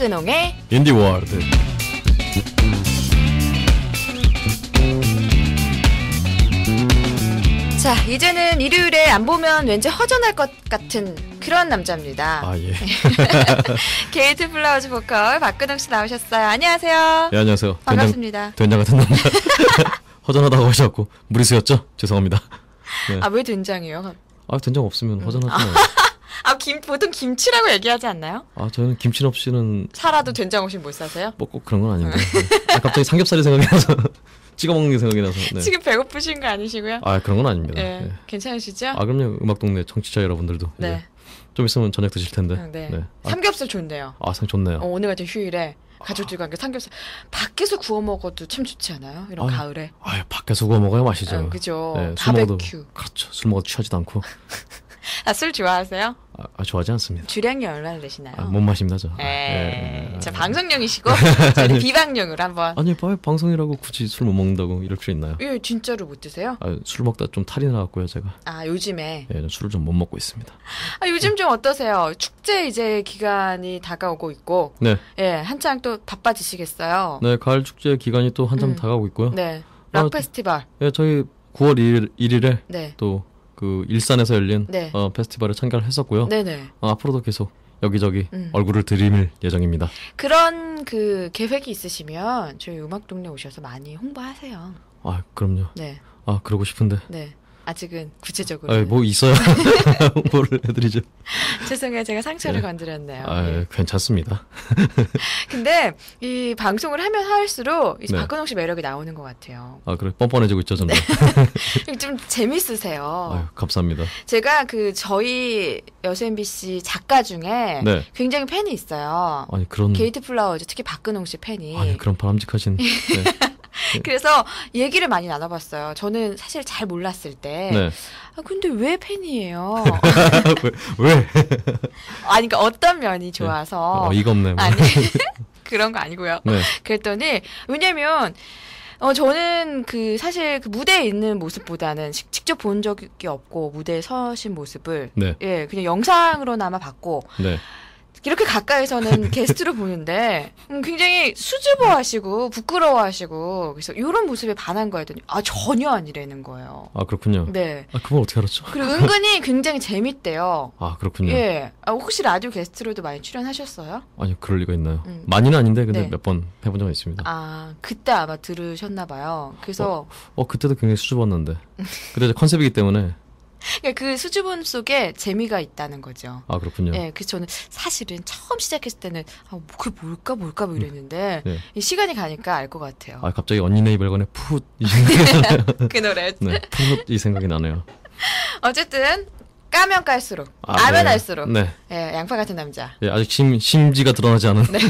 박근홍의 인디월드. 자, 이제는 일요일에 안 보면 왠지 허전할 것 같은 그런 남자입니다. 아, 예. 게이트 플라워즈 보컬 박근홍 씨 나오셨어요. 안녕하세요. 예, 안녕하세요. 반갑습니다. 된장 같은 남자. 허전하다고 하셔갖고 무리수였죠? 죄송합니다. 네. 아, 왜 된장이요? 아, 된장 없으면 허전하지 뭐. 보통 김치라고 얘기하지 않나요? 아, 저는 김치 없이는 살아도 된장 없이 못 사세요? 뭐 꼭 그런 건 아닌데. 아, 갑자기 삼겹살이 생각이 나서 찍어 먹는 게 생각이 나서. 네. 지금 배고프신 거 아니시고요? 아, 그런 건 아닙니다. 네. 네. 괜찮으시죠? 아, 그럼요. 음악동네 청취자 여러분들도. 네. 예. 좀 있으면 저녁 드실 텐데. 네. 네. 삼겹살 좋네요. 아, 상 좋네요. 오늘 같은 휴일에 가족들과 함께 삼겹살 밖에서 구워 먹어도 참 좋지 않아요? 이런 가을에. 아, 밖에서 구워 먹어야 맛이죠. 그죠. 네, 술 먹어도, 바베큐. 그렇죠. 술 먹어도 취하지도 않고. 아, 술 좋아하세요? 아, 좋아하지 않습니다. 주량이 얼마나 되시나요? 못 마십니다, 저. 자, 방송용이시고 저는 비방용으로 한번. 아니, 방송이라고 굳이 술 못 먹는다고 이럴 필요 있나요? 예, 진짜로 못 드세요? 아, 술 먹다 좀 탈이 나갖고요, 제가. 아, 요즘에. 예, 술을 좀 못 먹고 있습니다. 아, 요즘 좀 어떠세요? 축제 이제 기간이 다가오고 있고. 네. 예, 한창 또 바빠지시겠어요. 네, 가을 축제 기간이 또 한참 다가오고 있고요. 네. 락 페스티벌. 예, 저희 9월 1일에 네. 또 그 일산에서 열린 네. 페스티벌에 참가를 했었고요. 네네. 앞으로도 계속 여기저기 얼굴을 들이밀 예정입니다. 그런 그 계획이 있으시면 저희 음악동네 오셔서 많이 홍보하세요. 아, 그럼요. 네. 아, 그러고 싶은데. 네. 아직은 구체적으로. 아, 뭐 있어야 홍보를 해드리죠. 죄송해요. 제가 상처를 건드렸네요. 아, 네. 괜찮습니다. 근데 이 방송을 하면 할수록 이제 네. 박근홍 씨 매력이 나오는 것 같아요. 아, 그래. 뻔뻔해지고 있죠, 저는. 좀 재밌으세요. 아유, 감사합니다. 제가 그 저희 여수 MBC 작가 중에 네. 굉장히 팬이 있어요. 아니, 그런. 게이트 플라워즈 특히 박근홍 씨 팬이. 아니, 그런 바람직하신. 네. 그래서 얘기를 많이 나눠봤어요. 저는 사실 잘 몰랐을 때. 네. 아, 근데 왜 팬이에요? 왜? 아니, 그러니까 어떤 면이 좋아서. 어이가 없네. 뭐. 아니, 그런 거 아니고요. 네. 그랬더니, 왜냐면, 저는 사실 그 무대에 있는 모습보다는 직접 본 적이 없고, 무대에 서신 모습을. 네. 예, 그냥 영상으로나마 봤고, 네. 이렇게 가까이서는 게스트로 보는데 굉장히 수줍어하시고 부끄러워하시고 그래서 이런 모습에 반한 거야 했더니 전혀 아니라는 거예요. 아, 그렇군요. 네. 아, 그건 어떻게 알았죠? 그리고 은근히 굉장히 재밌대요. 아, 그렇군요. 예. 혹시 라디오 게스트로도 많이 출연하셨어요? 아니, 그럴 리가 있나요? 많이는 아닌데 근데 네. 몇 번 해본 적은 있습니다. 아, 그때 아마 들으셨나 봐요. 그래서 그때도 굉장히 수줍었는데. 그때 이제 컨셉이기 때문에. 그 수줍음 속에 재미가 있다는 거죠. 아, 그렇군요. 예, 그래서 저는 사실은 처음 시작했을 때는 그게 뭘까 뭐 이랬는데 네. 이 시간이 가니까 알 것 같아요. 아, 갑자기 언니네 이발관에 풋 이 생각이 나네요. 그 노래. 네, 풋 이 생각이 나네요. 어쨌든 까면 깔수록 알면 네. 알수록 네. 예, 양파 같은 남자. 예, 아직 심지가 드러나지 않은. 네.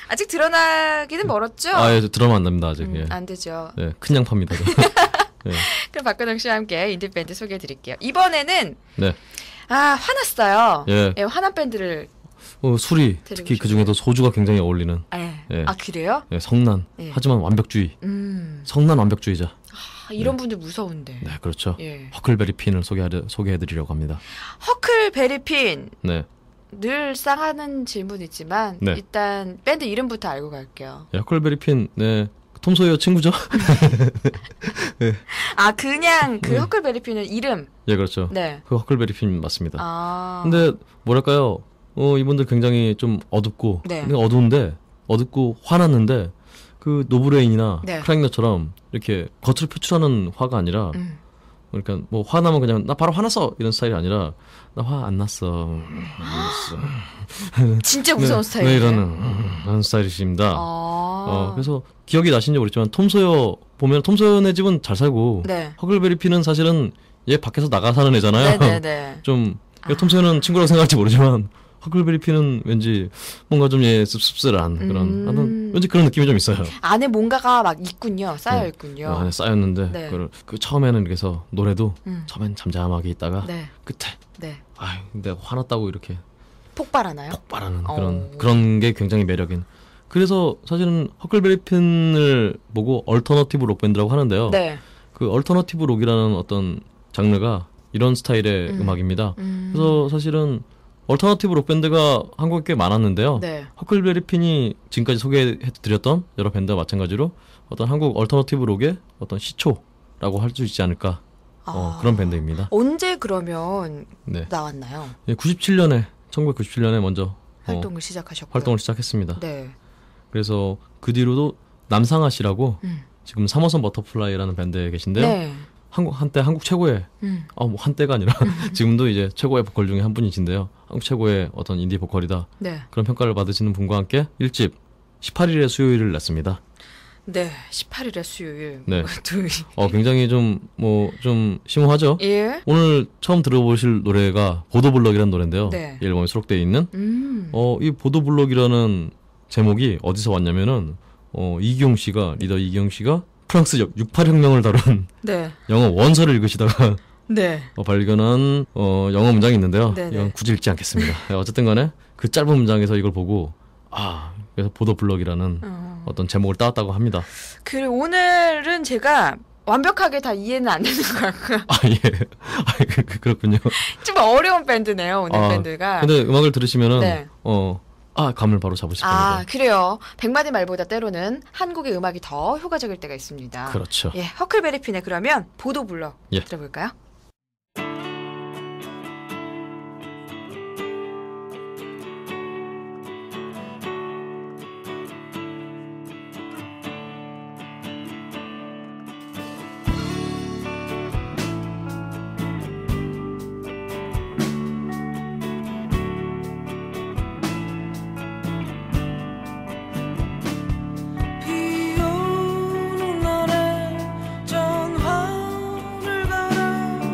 아직 드러나기는 멀었죠? 아, 예, 드러나면 안 됩니다 아직. 예. 안 되죠. 네, 큰 양파입니다. 네. 그럼 박근홍 씨와 함께 인디밴드 소개해드릴게요. 이번에는 네. 화났어요. 예. 예, 화난 밴드를. 술이 특히 그 중에도 소주가 굉장히 어울리는. 예. 아, 그래요? 예, 성난. 예. 하지만 완벽주의. 성난 완벽주의자. 이런 분들 무서운데. 네, 그렇죠. 예. 허클베리 핀을 소개해드리려고 합니다. 허클베리핀. 네. 늘 쌍하는 질문이지만 네. 일단 밴드 이름부터 알고 갈게요. 예, 허클베리 핀. 네. 톰 소이어 친구죠? 네. 아, 그냥 그 허클베리핀은 이름. 예, 그렇죠. 네. 그 허클베리 핀 맞습니다. 아. 근데 뭐랄까요? 이분들 굉장히 좀 어둡고, 네. 어둡고 화났는데 그 노브레인이나 네. 크라잉너처럼 이렇게 겉으로 표출하는 화가 아니라, 그러니까 뭐 화나면 그냥 나 바로 화났어 이런 스타일이 아니라 나 화 안 났어. 진짜 무서운 네, 스타일이에요. 왜 이러는 스타일이십니다. 아. 그래서 기억이 나신지 모르겠지만 톰 소여 보면 톰 소여네 집은 잘 살고 네. 허클베리 핀은 사실은 얘 밖에서 나가 사는 애잖아요. 네네네. 좀 톰 소여는 친구라고 생각할지 모르지만 허클베리 핀은 왠지 뭔가 좀 씁쓸한 그런 나는 왠지 그런 느낌이 좀 있어요. 안에 뭔가가 막 있군요. 쌓여 있군요. 안에 쌓였는데 네. 그 처음에는 그래서 노래도 처음엔 잠잠하게 있다가 네. 끝에 네. 내가 화났다고 이렇게 폭발하나요? 폭발하는 그런 게 굉장히 매력인. 그래서 사실은 허클베리 핀을 보고 얼터너티브 록 밴드라고 하는데요. 네. 그 얼터너티브 록이라는 어떤 장르가 이런 스타일의 음악입니다. 그래서 사실은 얼터너티브 록 밴드가 한국에 꽤 많았는데요. 네. 허클베리핀이 지금까지 소개해드렸던 여러 밴드와 마찬가지로 어떤 한국 얼터너티브 록의 어떤 시초라고 할 수 있지 않을까 그런 밴드입니다. 언제 그러면 네. 나왔나요? 1997년에 먼저 활동을 시작하셨고요. 활동을 시작했습니다. 네. 그래서 그 뒤로도 남상아 씨라고 지금 3호선 버터플라이라는 밴드에 계신데요. 네. 한때 한국 최고의 뭐 한때가 아니라 지금도 이제 최고의 보컬 중에 한 분이신데요. 한국 최고의 어떤 인디 보컬이다. 네. 그런 평가를 받으시는 분과 함께 1집 18일의 수요일을 냈습니다. 네, 18일의 수요일. 네. 굉장히 좀 심오하죠. 예. 오늘 처음 들어보실 노래가 보도블럭이라는 노래인데요. 네. 이 앨범에 수록되어 있는 이 보도블럭이라는 제목이 어디서 왔냐면은 이기용 씨가 리더 이기용 씨가 프랑스 68혁명을 다룬 네. 영어 원서를 읽으시다가 네. 발견한 영어 문장이 있는데요. 네네. 이건 굳이 읽지 않겠습니다. 어쨌든 간에 그 짧은 문장에서 이걸 보고 그래서 보도블럭이라는 어떤 제목을 따왔다고 합니다. 그리고 오늘은 제가 완벽하게 다 이해는 안 되는 것 같고요. 예. 그렇군요. 좀 어려운 밴드네요, 오늘 밴드가. 근데 음악을 들으시면은 네. 감을 바로 잡으실 겁니다. 그래요. 백마디 말보다 때로는 한국의 음악이 더 효과적일 때가 있습니다. 그렇죠. 예, 허클베리핀의 그러면 보도블럭 예. 들어볼까요? 비 오는 날에 전화를 걸어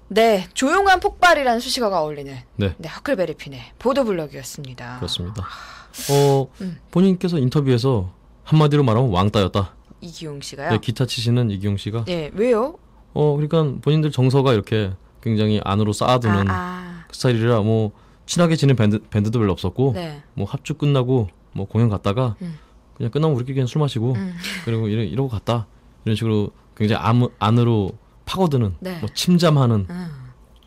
네, 조용한 폭발이라는 수식어가 어울리는 네. 네, 허클베리핀의 보도블럭이었습니다. 그렇습니다. 본인께서 인터뷰에서 한마디로 말하면 왕따였다. 이기용 씨가요? 네, 기타 치시는 이기용 씨가. 네, 왜요? 그러니까 본인들 정서가 이렇게 굉장히 안으로 쌓아두는 그 스타일이라 뭐 친하게 지낸 밴드도 별로 없었고, 네. 뭐 합주 끝나고 뭐 공연 갔다가 그냥 끝나면 우리끼리 그냥 술 마시고 그리고 이러고 갔다. 이런 식으로 굉장히 안으로 파고드는 네. 뭐 침잠하는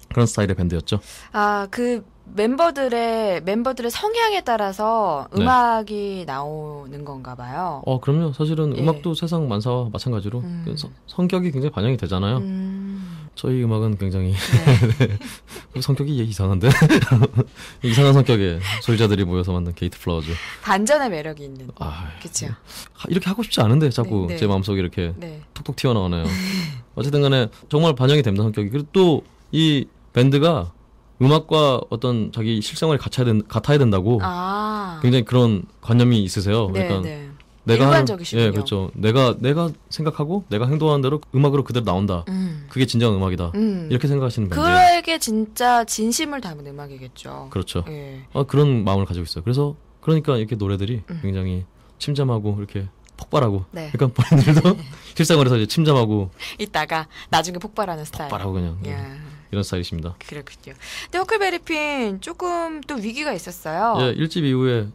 그런 스타일의 밴드였죠. 아, 그 멤버들의 성향에 따라서 네. 음악이 나오는 건가 봐요. 그럼요. 사실은 예. 음악도 세상 만사와 마찬가지로 성격이 굉장히 반영이 되잖아요. 저희 음악은 굉장히 네. 성격이 이상한데 이상한 성격의 소유자들이 모여서 만든 게이트 플라워즈. 반전의 매력이 있는. 그렇죠. 이렇게 하고 싶지 않은데 자꾸 네, 네. 제 마음속에 이렇게 네. 톡톡 튀어나오네요. 어쨌든 간에 정말 반영이 됩니다, 성격이. 그리고 또 이 밴드가 음악과 어떤 자기 실생활이 같아야 된다고 굉장히 그런 관념이 있으세요. 네, 그러니까 네. 내가 일관적이시군요. 예, 그렇죠. 내가 생각하고 내가 행동하는 대로 음악으로 그대로 나온다. 그게 진정한 음악이다. 이렇게 생각하시는 밴드. 그에게 진짜 진심을 담은 음악이겠죠. 그렇죠. 예. 그런 마음을 가지고 있어요. 그러니까 이렇게 노래들이 굉장히 침잠하고 이렇게 폭발하고. 네. 그러니까 본인들도 실생활에서 이제 침잠하고 있다가 나중에 폭발하는 스타일. 폭발하고 그냥 야. 이런 스타일이십니다. 그렇군요. 근데 허클베리핀 조금 또 위기가 있었어요. 예, 1집 이후에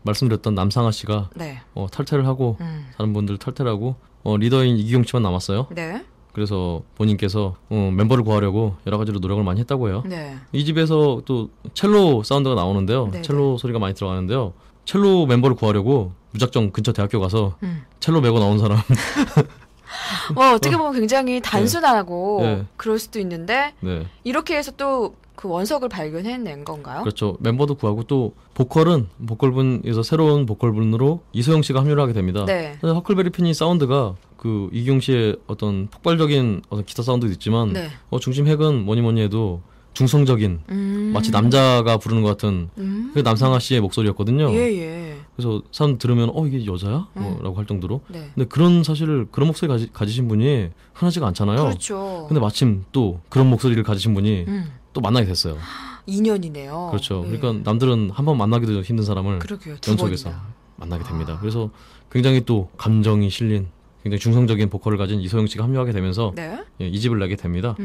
말씀드렸던 남상아 씨가 네. 탈퇴를 하고 다른 분들 탈퇴를 하고 리더인 이기용 씨만 남았어요. 네. 그래서 본인께서 멤버를 구하려고 여러 가지로 노력을 많이 했다고 해요. 네. 이 집에서 또 첼로 사운드가 나오는데요. 네, 첼로 소리가 많이 들어가는데요. 첼로 멤버를 구하려고 무작정 근처 대학교 가서 첼로 메고 나온 사람. 어떻게 보면 굉장히 단순하고 네. 그럴 수도 있는데 네. 이렇게 해서 또 그 원석을 발견해낸 건가요? 그렇죠. 멤버도 구하고 또 보컬분에서 새로운 보컬분으로 이소영 씨가 합류를 하게 됩니다. 네. 허클베리핀이 사운드가 그 이기용 씨의 어떤 폭발적인 어떤 기타 사운드도 있지만 네. 중심 핵은 뭐니 해도 중성적인 마치 남자가 부르는 것 같은 그 남상아 씨의 목소리였거든요. 예. 그래서 사람 들으면 이게 여자야? 라고 할 정도로. 네. 근데 그런 목소리 가지신 분이 흔하지가 않잖아요. 그렇죠. 근데 마침 또 그런 목소리를 가지신 분이 또 만나게 됐어요. 인연이네요. 그렇죠. 예. 그러니까 남들은 한 번 만나기도 힘든 사람을 그러게요. 연속해서 만나게 됩니다. 그래서 굉장히 또 감정이 실린 굉장히 중성적인 보컬을 가진 이소영 씨가 합류하게 되면서 네. 이 집을 내게 됩니다.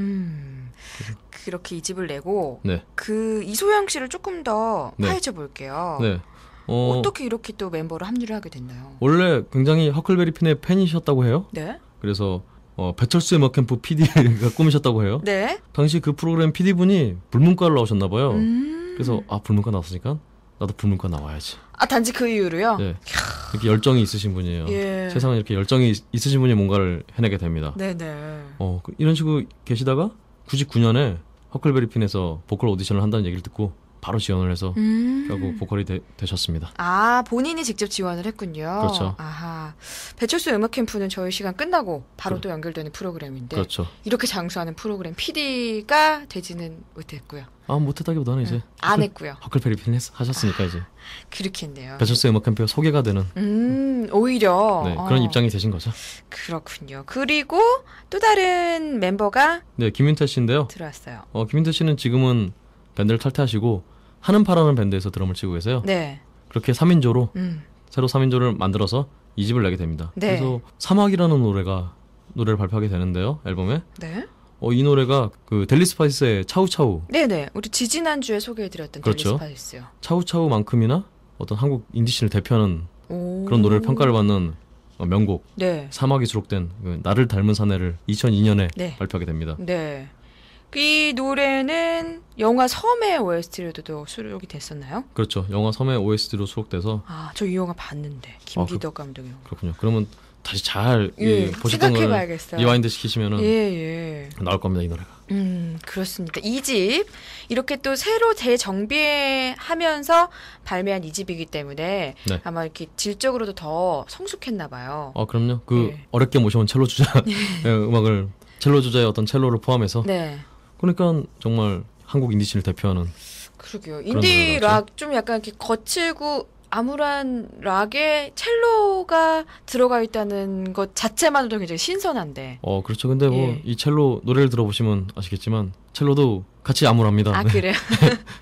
그렇게 이 집을 내고 네. 그 이소영 씨를 조금 더 네. 파헤쳐 볼게요. 네. 어떻게 이렇게 또 멤버로 합류를 하게 됐나요? 원래 굉장히 허클베리핀의 팬이셨다고 해요. 네. 그래서 배철수의 음악캠프 PD가 꿈이셨다고 해요. 네. 당시 그 프로그램 PD분이 불문과를 나오셨나 봐요. 그래서 불문과 나왔으니까 나도 불문과 나와야지. 단지 그 이유로요? 네. 이렇게 열정이 있으신 분이에요. 예. 세상에 이렇게 열정이 있으신 분이 뭔가를 해내게 됩니다. 네네. 이런 식으로 계시다가 99년에 허클베리핀에서 보컬 오디션을 한다는 얘기를 듣고 바로 지원을 해서 결국 보컬이 되셨습니다. 본인이 직접 지원을 했군요. 그렇죠. 아하. 배철수 음악 캠프는 저희 시간 끝나고 바로 또 연결되는 프로그램인데 그렇죠. 이렇게 장수하는 프로그램 PD가 되지는 못했고요. 못했다기보다는 이제 안 했고요. 허클베리핀 하셨으니까 이제 그렇게 했네요. 배철수 음악 캠프가 소개가 되는 오히려 네, 그런 입장이 되신 거죠. 그렇군요. 그리고 또 다른 멤버가 네, 김윤태 씨인데요. 들어왔어요. 김윤태 씨는 지금은 밴드를 탈퇴하시고 하는파라는 밴드에서 드럼을 치고 계세요. 네. 그렇게 3인조로 새로 3인조를 만들어서 2집을 내게 됩니다. 네. 그래서 사막이라는 노래를 발표하게 되는데요. 앨범에. 네. 이 노래가 그 델리 스파이스의 차우차우. 네네. 우리 지지난주에 소개해드렸던 그렇죠. 델리 스파이스요. 차우차우만큼이나 어떤 한국 인디씬을 대표하는 그런 노래를 평가를 받는 명곡. 네. 사막이 수록된 나를 닮은 사내를 2002년에 네. 발표하게 됩니다. 네. 이 노래는 영화 섬의 OST로도 수록이 됐었나요? 그렇죠. 영화 섬의 OST로 수록돼서. 저 이 영화 봤는데 김기덕 감독의 영화. 그렇군요. 그러면 다시 잘 보셨던 걸 리와인드 시키시면은 나올 겁니다, 이 노래가. 그렇습니다. 이 집 이렇게 또 새로 재정비하면서 발매한 이 집이기 때문에 네. 아마 이렇게 질적으로도 더 성숙했나 봐요. 그럼요. 어렵게 모셔온 첼로 주자 음악을 첼로 주자의 어떤 첼로를 포함해서. 네. 그러니까 정말 한국 인디씬을 대표하는. 그러게요. 인디 락 좀 약간 이렇게 거칠고 암울한 락에 첼로가 들어가 있다는 것 자체만으로도 굉장히 신선한데. 그렇죠. 근데 뭐 이 첼로 노래를 들어보시면 아시겠지만 첼로도 같이 암울합니다. 아, 그래요?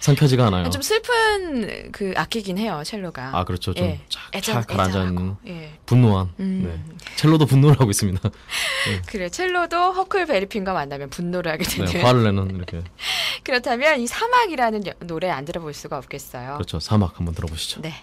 상쾌하지가 않아요. 좀 슬픈 그 악기긴 해요, 첼로가. 아, 그렇죠. 좀 착 가라앉아 있는 예. 분노한. 네. 첼로도 분노를 하고 있습니다. 네. 그래, 첼로도 허클베리핀과 만나면 분노를 하게 되는. 네, 화를 내는 이렇게. 그렇다면 이 사막이라는 노래 안 들어볼 수가 없겠어요. 그렇죠. 사막 한번 들어보시죠. 네.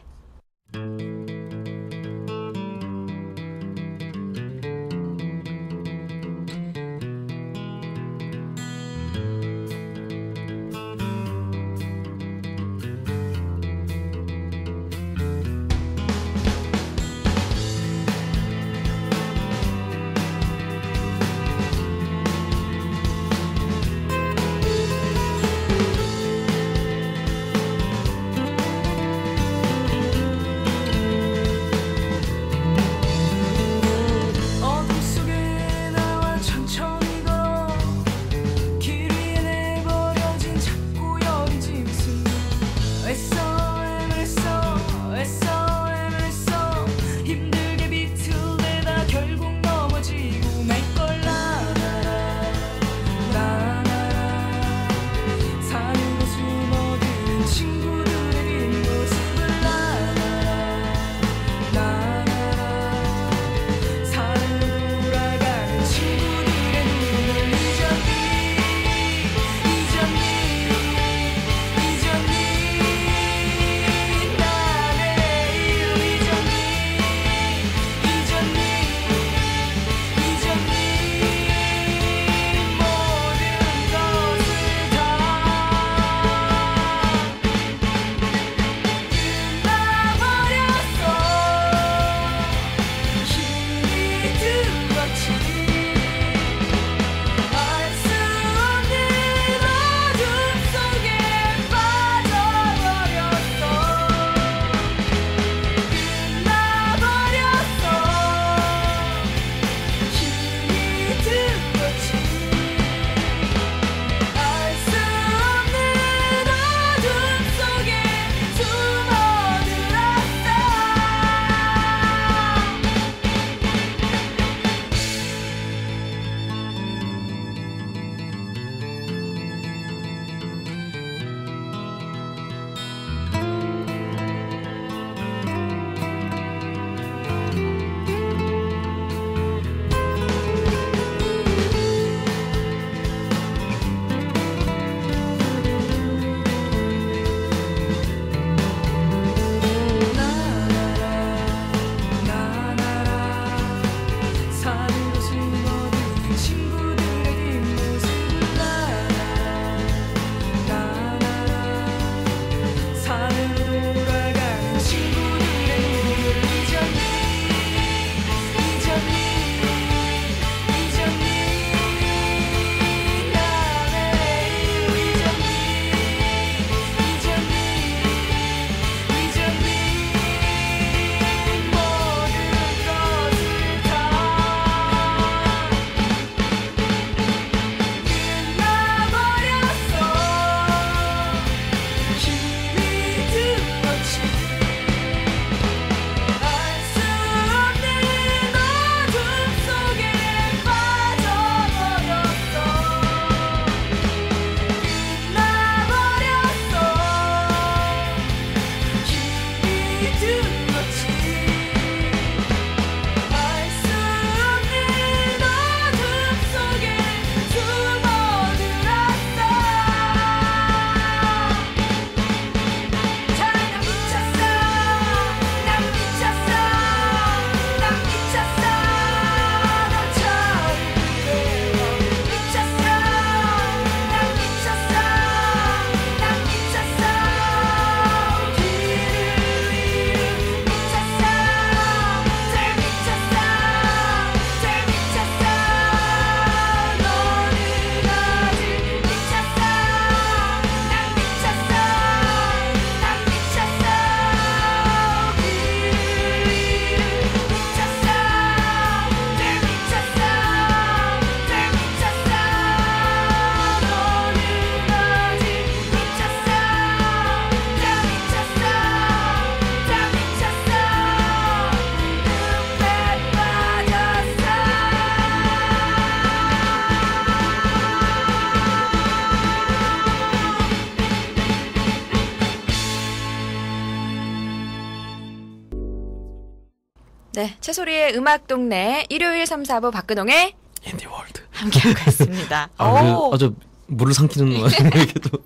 네, 채소리의 음악 동네 일요일 3, 4부 박근홍의 인디월드 함께하고 있습니다. 아주 물을 삼키는 이렇게 또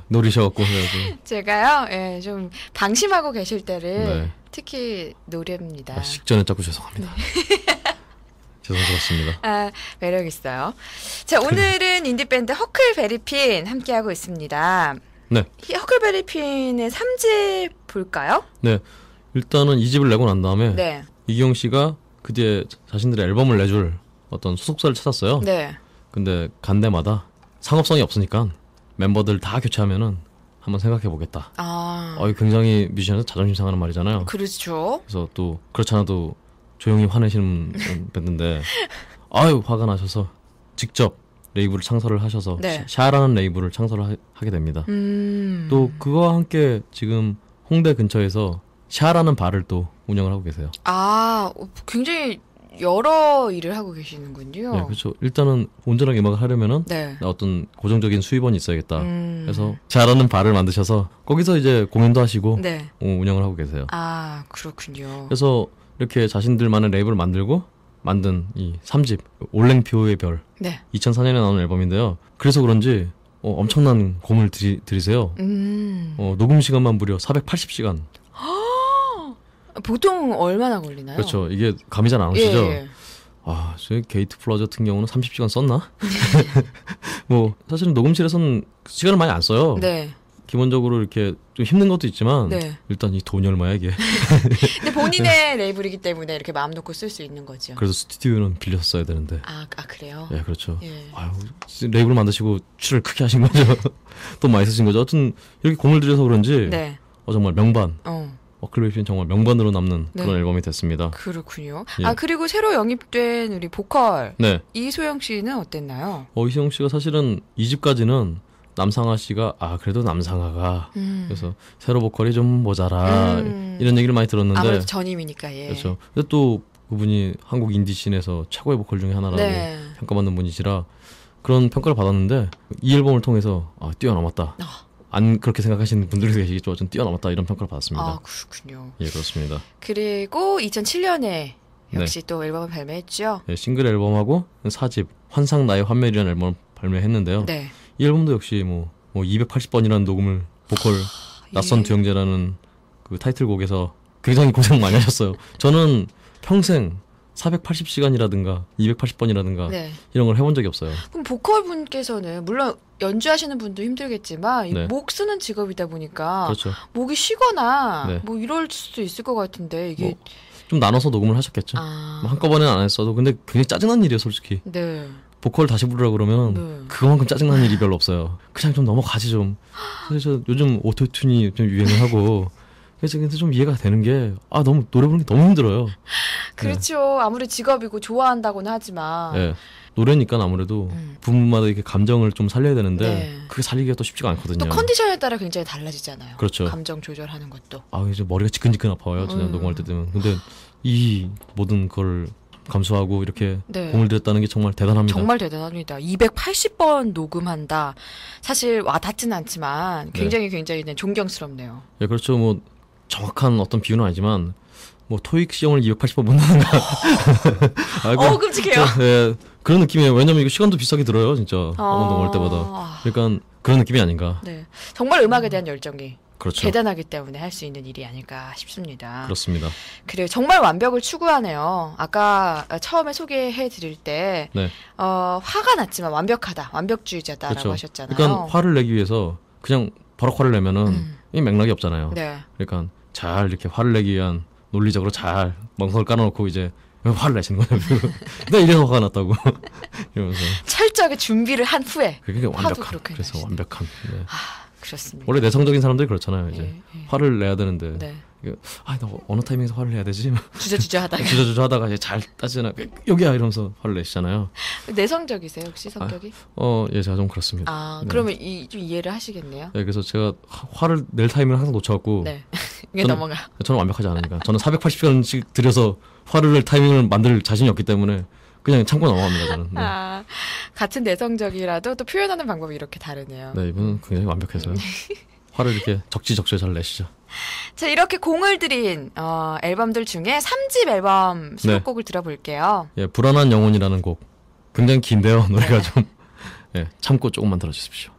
노리셔갖고 제가요, 예, 좀 방심하고 계실 때를 특히 노립니다. 식전에 자꾸 죄송합니다. 죄송스럽습니다. 매력 있어요. 자, 오늘은 인디밴드 허클베리핀 함께하고 있습니다. 네. 허클베리핀의 3집 볼까요? 네. 일단은 2집을 내고 난 다음에 네. 이기영 씨가 그 뒤에 자신들의 앨범을 내줄 어떤 소속사를 찾았어요. 네. 근데 간 데마다 상업성이 없으니까 멤버들 다 교체하면은 한번 생각해 보겠다. 굉장히 뮤지션에서 자존심 상하는 말이잖아요. 그렇죠. 그래서 또 그렇지 않아도 조용히 화내시는 밴드인데 화가 나셔서 직접 레이블을 창설을 하셔서 샤라는 레이블을 창설을 하게 됩니다. 또 그거와 함께 지금 홍대 근처에서 샤라는 바를 또 운영을 하고 계세요. 굉장히 여러 일을 하고 계시는군요. 네, 그렇죠. 일단은 온전하게 음악을 하려면은 어떤 고정적인 수입원이 있어야겠다. 그래서 샤라는 바를 만드셔서 거기서 이제 공연도 하시고 운영을 하고 계세요. 그렇군요. 그래서 이렇게 자신들만의 레이블을 만든 이 3집 올랭표의 별 2004년에 나온 앨범인데요. 그래서 그런지 엄청난 공을 들이세요. 녹음 시간만 무려 480시간. 보통 얼마나 걸리나요? 그렇죠. 이게 감이 잘 안 오시죠? 저희 게이트 플라자 같은 경우는 30시간 썼나? 뭐 사실은 녹음실에서는 시간을 많이 안 써요. 기본적으로 이렇게 좀 힘든 것도 있지만 일단 이 돈이 얼마야 이게. 근데 본인의 레이블이기 때문에 이렇게 마음 놓고 쓸 수 있는 거죠. 그래서 스튜디오는 빌려서 써야 되는데. 그래요? 네, 그렇죠. 레이블 만드시고 출을 크게 하신 거죠. 돈 많이 쓰신 거죠. 하여튼 이렇게 공을 들여서 그런지 정말 명반. 허클베리핀 정말 명반으로 남는 그런 앨범이 됐습니다. 그렇군요. 그리고 새로 영입된 우리 보컬 이소영 씨는 어땠나요? 이소영 씨가 사실은 2집까지는 남상아 씨가 그래도 남상아가 그래서 새로 보컬이 좀 모자라 이런 얘기를 많이 들었는데 아무래도 전임이니까 그렇죠. 근데 또 그분이 한국 인디씬에서 최고의 보컬 중에 하나라고 평가받는 분이시라 그런 평가를 받았는데 이 앨범을 통해서 뛰어넘었다. 안 그렇게 생각하시는 분들도 계시겠죠. 좀 뛰어넘었다 이런 평가를 받았습니다. 그렇군요. 예, 그렇습니다. 그리고 2007년에 역시 또 앨범을 발매했죠. 네, 싱글 앨범하고 4집 환상 나의 환멸이라는 앨범을 발매했는데요. 이 앨범도 역시 뭐 280번이라는 녹음을 보컬 낯선 두영재라는 그 타이틀곡에서 굉장히 고생 많이 하셨어요. 저는 평생 480시간이라든가 280번이라든가 이런 걸 해본 적이 없어요. 그럼 보컬분께서는 물론 연주하시는 분도 힘들겠지만 목 쓰는 직업이다 보니까 목이 쉬거나 뭐 이럴 수도 있을 것 같은데 이게 좀 나눠서 녹음을 하셨겠죠. 뭐 한꺼번에는 안 했어도 근데 굉장히 짜증난 일이에요, 솔직히. 보컬 다시 부르라 그러면 그만큼 짜증난 일이 별로 없어요. 그냥 좀 넘어가지 좀. 그래서 요즘 오토튠이 좀 유행을 하고 그래서 좀 이해가 되는 게 너무 노래 부르는 게 너무 힘들어요. 그렇죠. 아무리 직업이고 좋아한다고는 하지만 노래니까 아무래도 부분마다 이렇게 감정을 좀 살려야 되는데 그게 살리기가 또 쉽지가 않거든요. 또 컨디션에 따라 굉장히 달라지잖아요. 그렇죠. 감정 조절하는 것도. 이제 머리가 지끈지끈 아파요. 진짜 녹음할 때 되면. 근데 이 모든 걸 감수하고 이렇게 공을 들였다는 게 정말 대단합니다. 정말 대단합니다. 280번 녹음한다. 사실 와닿지는 않지만 굉장히 존경스럽네요. 예, 그렇죠. 뭐 정확한 어떤 비유는 아니지만 뭐 토익 시험을 280번 본다든가. 끔찍해요. 그런 느낌이에요. 왜냐면 이거 시간도 비싸게 들어요, 진짜. 한번 녹음할 때마다. 그러니까 그런 느낌이 아닌가. 정말 음악에 대한 열정이 그렇죠. 대단하기 때문에 할 수 있는 일이 아닐까 싶습니다. 그렇습니다. 그래요. 정말 완벽을 추구하네요. 아까 처음에 소개해 드릴 때 화가 났지만 완벽하다, 완벽주의자다라고 하셨잖아요. 그러니까 화를 내기 위해서 그냥 버럭 화를 내면은 이 맥락이 없잖아요. 그러니까 잘 이렇게 화를 내기 위한 논리적으로 잘 멍석을 깔아놓고 이제 화를 내시는 거예요. 나 이래서 화가 났다고 이러면서 철저하게 준비를 한 후에 그게 완벽한. 그래서 완벽한. 그렇습니다. 원래 내성적인 사람들이 그렇잖아요. 이제 화를 내야 되는데 나 어느 타이밍에서 화를 내야 되지? 주저하다가 이제 잘 따지나 여기야 이러면서 화를 내시잖아요. 내성적이세요 혹시 성격이? 예, 제가 좀 그렇습니다. 그러면 좀 이해를 하시겠네요. 그래서 제가 화를 낼 타이밍을 항상 놓쳐갖고 이게 넘어가. 저는 완벽하지 않으니까 저는 480시간씩 들여서 화를 낼 타이밍을 만들 자신이 없기 때문에 그냥 참고 넘어갑니다, 저는. 같은 내성적이라도 또 표현하는 방법이 이렇게 다르네요. 이분은 굉장히 완벽해서요. 화를 이렇게 적지적소에 잘 내시죠. 자, 이렇게 공을 들인 앨범들 중에 3집 앨범 수록곡을 들어볼게요. 예, 불안한 영혼이라는 곡. 굉장히 긴데요. 노래가 좀 예, 참고 조금만 들어주십시오.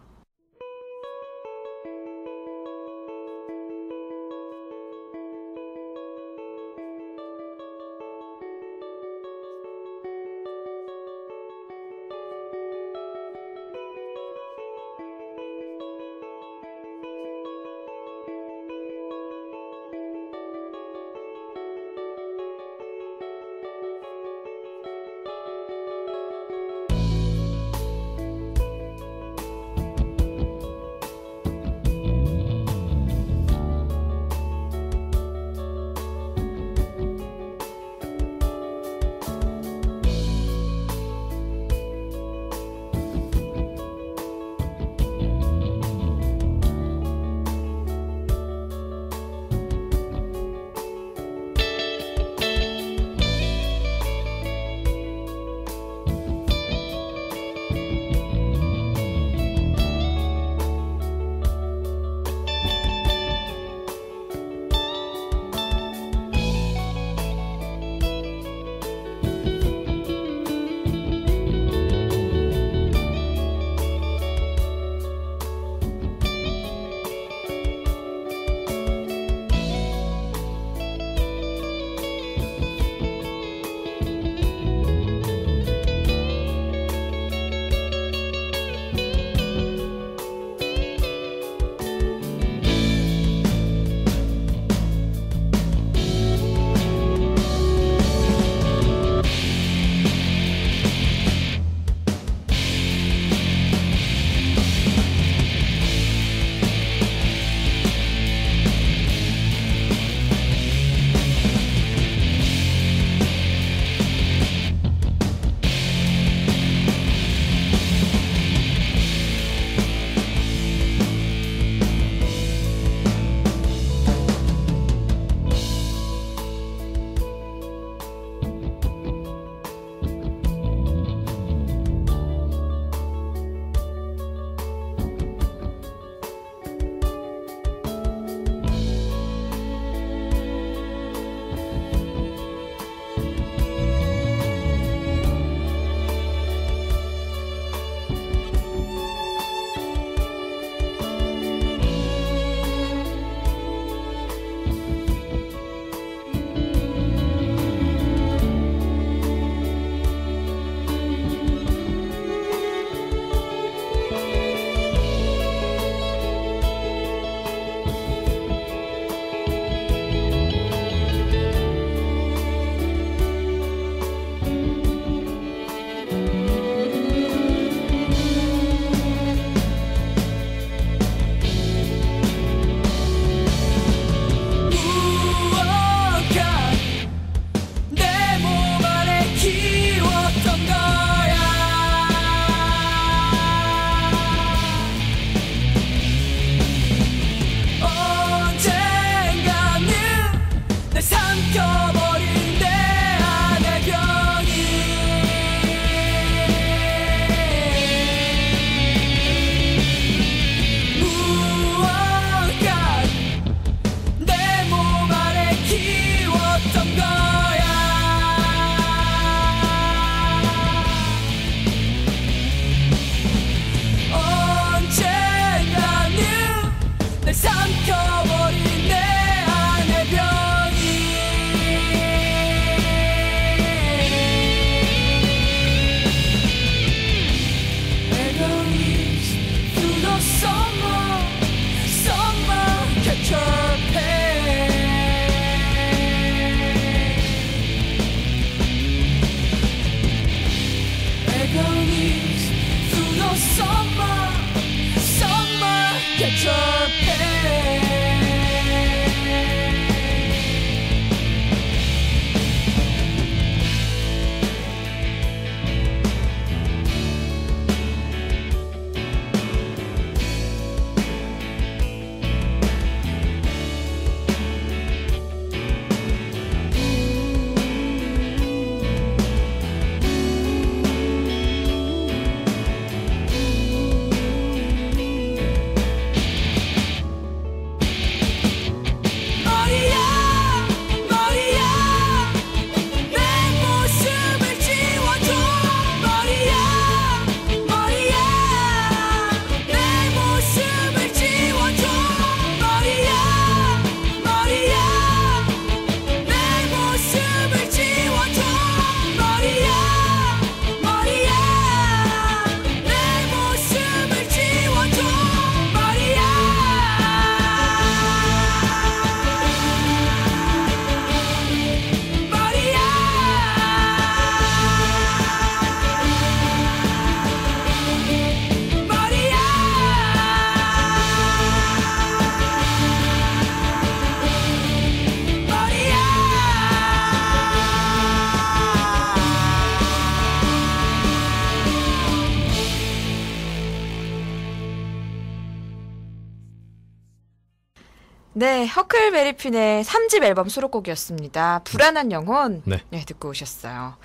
네, 허클베리핀의 3집 앨범 수록곡이었습니다. 불안한 영혼. 네. 듣고 오셨어요.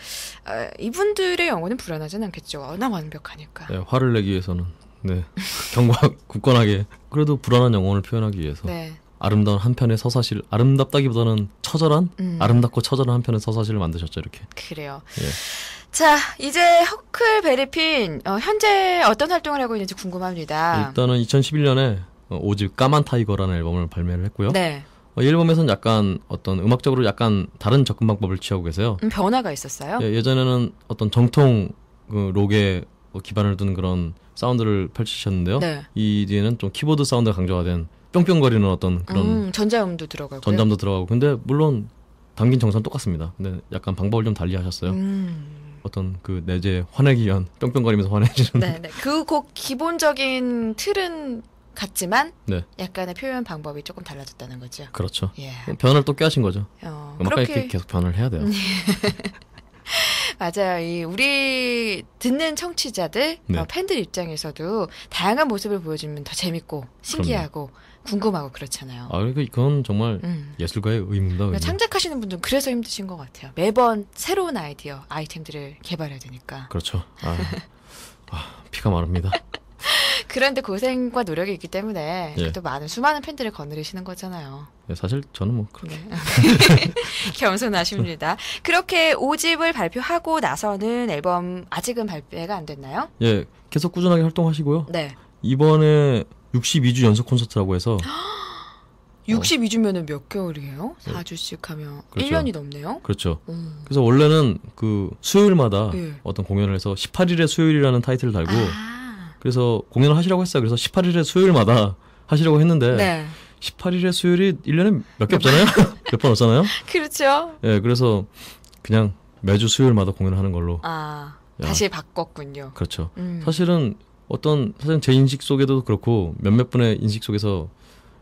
이분들의 영혼은 불안하진 않겠죠. 워낙 완벽하니까. 네, 화를 내기 위해서는 네, 굳건하게 그래도 불안한 영혼을 표현하기 위해서 네. 아름다운 한 편의 서사실, 아름답다기보다는 처절한, 아름답고 처절한 한 편의 서사실을 만드셨죠, 이렇게. 그래요. 예. 자, 이제 허클베리핀 현재 어떤 활동을 하고 있는지 궁금합니다. 일단은 2011년에 5집 까만 타이거라는 앨범을 발매를 했고요. 네. 이 앨범에서는 약간 어떤 음악적으로 약간 다른 접근 방법을 취하고 계세요. 변화가 있었어요? 예전에는 어떤 정통 그 록에 기반을 두는 그런 사운드를 펼치셨는데요. 네. 이 뒤에는 좀 키보드 사운드가 강조가 된 뿅뿅거리는 어떤 그런 전자음도 들어가고요. 전담도 들어가고. 근데 물론 담긴 정서는 똑같습니다. 근데 약간 방법을 좀 달리 하셨어요. 어떤 그 내재 화내기 위한 뿅뿅거리면서 화내지는. 네. 그 곡 기본적인 틀은 같지만 네. 약간의 표현 방법이 조금 달라졌다는 거죠. 그렇죠. 예. 변화를 또 꾀하신 거죠. 음악가 그렇게 이렇게 계속 변화를 해야 돼요. 맞아요. 우리 듣는 청취자들, 네. 팬들 입장에서도 다양한 모습을 보여주면 더 재밌고 신기하고 궁금하고 그렇잖아요. 그러니까 이건 정말 예술가의 의무입니다. 그러니까 창작하시는 분들은 그래서 힘드신 것 같아요. 매번 새로운 아이템들을 개발해야 되니까. 그렇죠. 피가 마릅니다. 그런데 고생과 노력이 있기 때문에 예. 또 수많은 팬들을 거느리시는 거잖아요. 사실 저는 뭐 그렇게. 네. 겸손하십니다. 그렇게 5집을 발표하고 나서는 앨범 아직은 발매가 안 됐나요? 예, 계속 꾸준하게 활동하시고요. 네. 이번에 62주 연속 콘서트라고 해서 62주면은 몇 개월이에요? 4주씩 하면 그렇죠. 1년이 넘네요. 그렇죠. 그래서 원래는 그 수요일마다 예. 어떤 공연을 해서 18일의 수요일이라는 타이틀을 달고 그래서 공연을 하시라고 했어요. 그래서 18일의 수요일마다 하시려고 했는데 네. 18일의 수요일이 1년에 몇 개 없잖아요? 몇 번 없잖아요? 그렇죠. 예, 그래서 그냥 매주 수요일마다 공연을 하는 걸로. 다시 바꿨군요. 그렇죠. 사실은 제 인식 속에도 그렇고 몇몇 분의 인식 속에서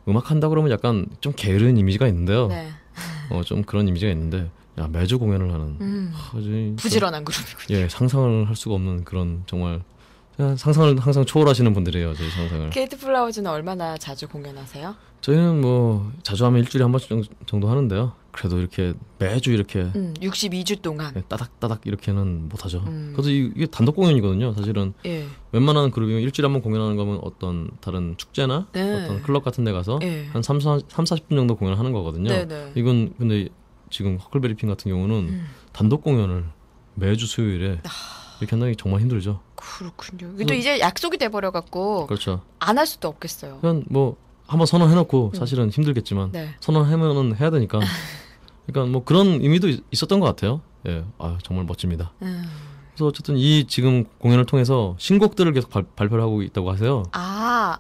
음악 한다 그러면 약간 좀 게으른 이미지가 있는데요. 네. 좀 그런 이미지가 있는데 매주 공연을 하는 아주 부지런한 그룹이군요. 예, 상상을 할 수가 없는 그런 정말 상상을 항상 초월하시는 분들이에요. 저희 상상을. 게이트 플라워즈는 얼마나 자주 공연하세요? 저희는 뭐 자주 하면 일주일에 한 번씩 정도 하는데요. 그래도 이렇게 매주 이렇게 62주 동안 따닥따닥 이렇게는 못하죠. 그래서 이게 단독 공연이거든요. 사실은 예. 웬만한 그룹이면 일주일에 한 번 공연하는 거면 어떤 다른 축제나 어떤 클럽 같은 데 가서 한 30-40분 정도 공연을 하는 거거든요. 이건 근데 지금 허클베리핀 같은 경우는 단독 공연을 매주 수요일에 이렇게 한다는 게 정말 힘들죠. 그렇군요. 또 이제 약속이 돼버려갖고 그렇죠. 안 할 수도 없겠어요. 그냥 뭐 한번 선언해놓고 사실은 힘들겠지만 선언하면은 해야 되니까 그러니까 뭐 그런 의미도 있었던 것 같아요. 예, 정말 멋집니다. 그래서 어쨌든 이 지금 공연을 통해서 신곡들을 계속 발표를 하고 있다고 하세요.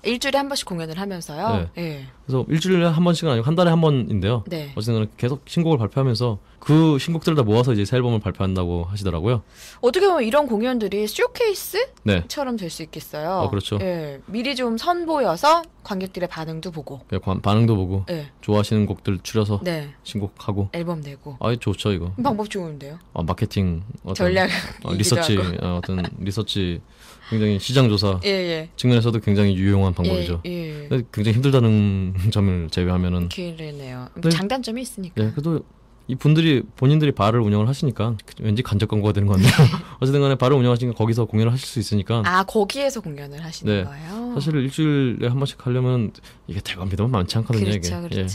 일주일에 한 번씩 공연을 하면서요? 네. 예. 그래서 일주일에 한 번씩은 아니고 한 달에 한 번인데요. 네. 어쨌든 계속 신곡을 발표하면서 그 신곡들을 다 모아서 이제 새 앨범을 발표한다고 하시더라고요. 어떻게 보면 이런 공연들이 쇼케이스처럼 네. 될 수 있겠어요. 그렇죠. 예. 미리 좀 선보여서 관객들의 반응도 보고. 예, 반응도 보고. 예. 좋아하시는 곡들 줄여서 네. 신곡하고. 앨범 내고. 좋죠 이거. 방법 좋은데요. 마케팅 전략 리서치 어떤 리서치 굉장히 시장 조사 예. 측면에서도 굉장히 유용한 방법이죠. 예. 굉장히 힘들다는 점을 제외하면은. 그러네요. 네. 장단점이 있으니까. 예, 그래도 이 분들이 본인들이 바를 운영을 하시니까 왠지 간접 광고가 되는 것 같네요. 어쨌든 간에 바를 운영하시니까 거기서 공연을 하실 수 있으니까. 거기에서 공연을 하시는 네. 거예요? 사실 일주일에 한 번씩 하려면 이게 될 겁니다만 많지 않거든요. 그렇죠. 이게.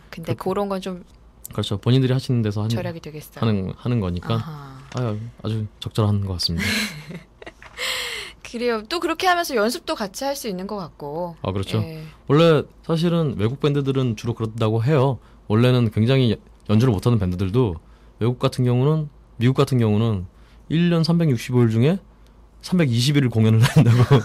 근데 그런 건 좀 그렇죠. 본인들이 하시는 데서 절약이 되겠어요. 하는 거니까 아주 적절한 것 같습니다. 그래요. 또 그렇게 하면서 연습도 같이 할 수 있는 것 같고. 그렇죠. 예. 원래 사실은 외국 밴드들은 주로 그렇다고 해요. 원래는 굉장히 연주를 못하는 밴드들도 미국 같은 경우는 1년 365일 중에 320일을 공연을 한다고.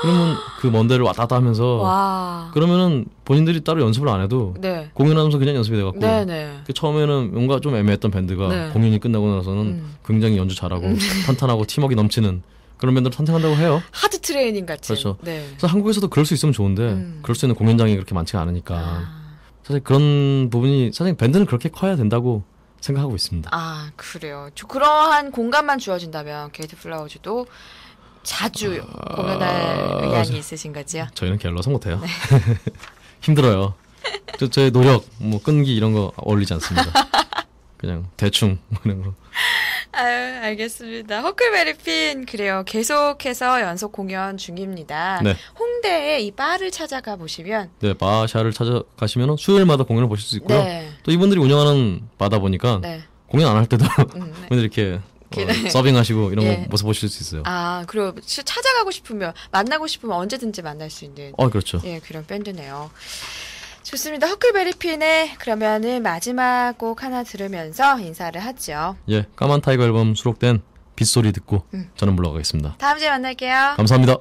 그러면 그 먼 데를 왔다 갔다 하면서 그러면은 본인들이 따로 연습을 안 해도 공연하면서 그냥 연습이 돼갖고 처음에는 뭔가 좀 애매했던 밴드가 공연이 끝나고 나서는 굉장히 연주 잘하고 탄탄하고 팀워크가 넘치는 그런 밴드를 탄생한다고 해요. 하드 트레이닝 같은. 그렇죠. 그래서 한국에서도 그럴 수 있으면 좋은데 그럴 수 있는 공연장이 그렇게 많지가 않으니까 사실 그런 부분이 사실 밴드는 그렇게 커야 된다고 생각하고 있습니다. 그래요. 그러한 공간만 주어진다면 게이트 플라워즈도 자주 공연할 의향이 있으신 거죠? 저희는 게을러서 못해요. 힘들어요. 저의 노력, 뭐 끈기 이런 거 어울리지 않습니다. 그냥 대충 뭐 이런 거. 아유, 알겠습니다. 허클베리핀 그래요. 계속해서 연속 공연 중입니다. 네. 홍대에 이 바를 찾아가 보시면 네, 바샤를 찾아가시면 수요일마다 공연을 보실 수 있고요. 네. 또 이분들이 운영하는 바다 보니까 네. 공연 안 할 때도 네. 이분들 이렇게 서빙하시고 이런 예. 거 모습 보실 수 있어요. 아, 그리고 찾아가고 싶으면 만나고 싶으면 언제든지 만날 수 있는 그렇죠. 예, 그런 밴드네요. 좋습니다. 허클베리핀의 그러면은 마지막 곡 하나 들으면서 인사를 하죠. 예, 까만 타이거 앨범 수록된 빗소리 듣고 저는 물러가겠습니다. 다음 주에 만날게요. 감사합니다.